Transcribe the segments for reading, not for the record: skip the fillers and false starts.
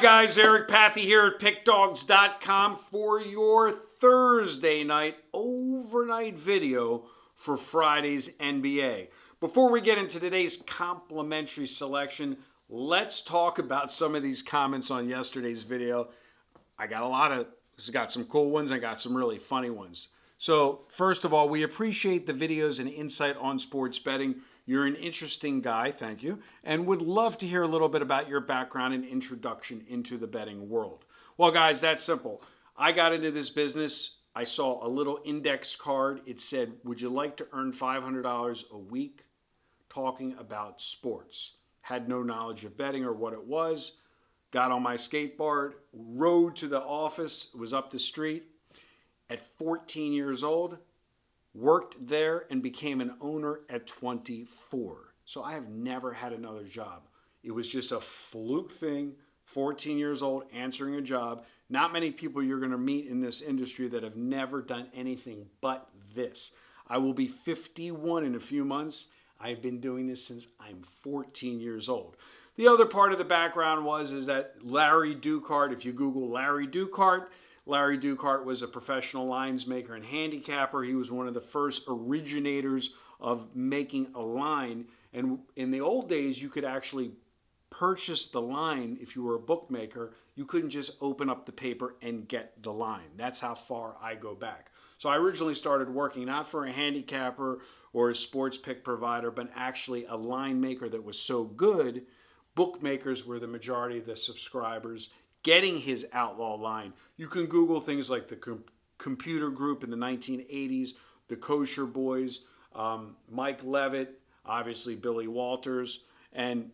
Guys, Eric Pathy here at PickDawgz.com for your Thursday night overnight video for Friday's NBA. Before we get into today's complimentary selection, let's talk about some of these comments on yesterday's video. I got some cool ones, I got some really funny ones. So first of all, we appreciate the videos and insight on sports betting. You're an interesting guy, thank you, and would love to hear a little bit about your background and introduction into the betting world. Well, guys, that's simple. I got into this business. I saw a little index card. It said, would you like to earn $500 a week talking about sports? Had no knowledge of betting or what it was. Got on my skateboard, rode to the office, was up the street. At 14 years old, worked there and became an owner at 24. So I have never had another job. It was just a fluke thing, 14 years old, answering a job. Not many people you're going to meet in this industry that have never done anything but this. I will be 51 in a few months. I've been doing this since I'm 14 years old. The other part of the background is that Larry Ducart, if you Google Larry Ducart was a professional lines maker and handicapper. He was one of the first originators of making a line. And in the old days, you could actually purchase the line if you were a bookmaker. You couldn't just open up the paper and get the line. That's how far I go back. So I originally started working not for a handicapper or a sports pick provider, but actually a line maker that was so good, bookmakers were the majority of the subscribers getting his outlaw line. You can Google things like the Computer Group in the 1980s, the Kosher Boys, Mike Levitt, obviously Billy Walters, and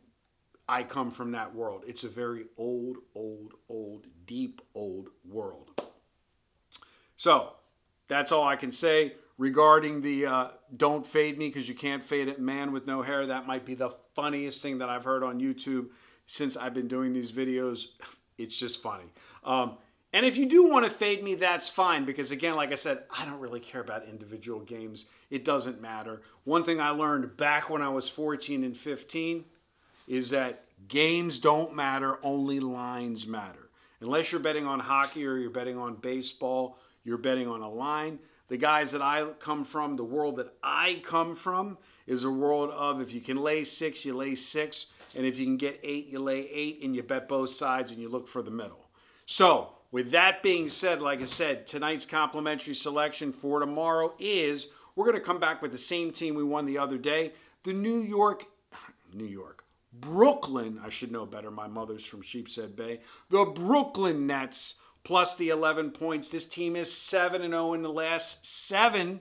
I come from that world. It's a very old, deep, old world. So that's all I can say regarding the don't fade me because you can't fade a man with no hair. That might be the funniest thing that I've heard on YouTube since I've been doing these videos. It's just funny. And if you do want to fade me, that's fine. Because again, like I said, I don't really care about individual games. It doesn't matter. One thing I learned back when I was 14 and 15 is that games don't matter, only lines matter. Unless you're betting on hockey or you're betting on baseball, you're betting on a line. The guys that I come from, the world that I come from, is a world of if you can lay 6, you lay 6. And if you can get 8, you lay 8, and you bet both sides, and you look for the middle. So, with that being said, like I said, tonight's complimentary selection for tomorrow is, we're going to come back with the same team we won the other day. The Brooklyn, I should know better, my mother's from Sheepshead Bay. The Brooklyn Nets plus the 11 points. This team is 7-0 in the last 7,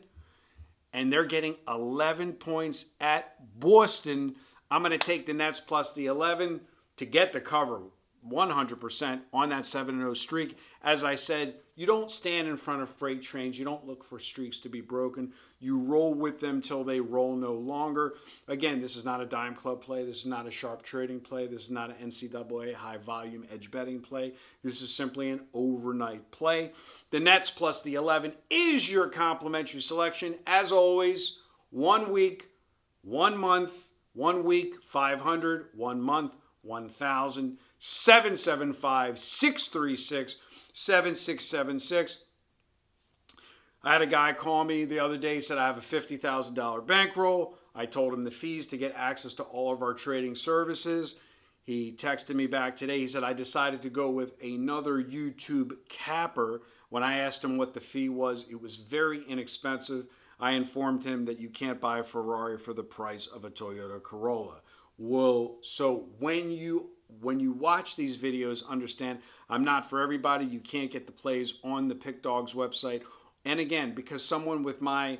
and they're getting 11 points at Boston. I'm going to take the Nets plus the 11 to get the cover 100% on that 7-0 streak. As I said, you don't stand in front of freight trains. You don't look for streaks to be broken. You roll with them till they roll no longer. Again, this is not a dime club play. This is not a sharp trading play. This is not an NCAA high volume edge betting play. This is simply an overnight play. The Nets plus the 11 is your complimentary selection. As always, 1 week, 1 month, 1 week, 500, 1 month, 1,000, 775-636-7676. I had a guy call me the other day, said I have a $50,000 bankroll. I told him the fees to get access to all of our trading services. He texted me back today. He said, I decided to go with another YouTube capper. When I asked him what the fee was, it was very inexpensive. I informed him that you can't buy a Ferrari for the price of a Toyota Corolla. Well, so when you watch these videos, understand I'm not for everybody. You can't get the plays on the PickDawgz website. And again, because someone with my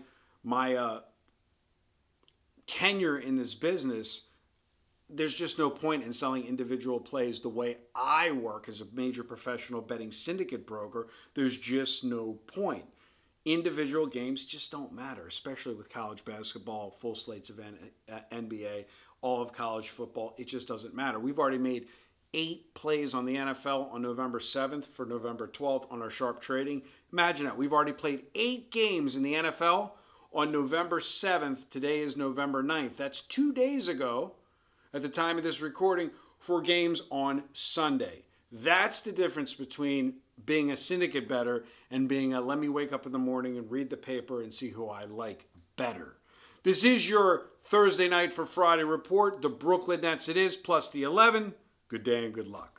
tenure in this business, there's just no point in selling individual plays the way I work as a major professional betting syndicate broker. There's just no point. Individual games just don't matter, especially with college basketball, full slates of NBA, all of college football. It just doesn't matter. We've already made 8 plays on the NFL on November 7th for November 12th on our sharp trading. Imagine that. We've already played 8 games in the NFL on November 7th. Today is November 9th. That's 2 days ago at the time of this recording for games on Sunday. That's the difference between being a syndicate bettor and being a let me wake up in the morning and read the paper and see who I like better. This is your Thursday night for Friday report. The Brooklyn Nets it is, plus the 11. Good day and good luck.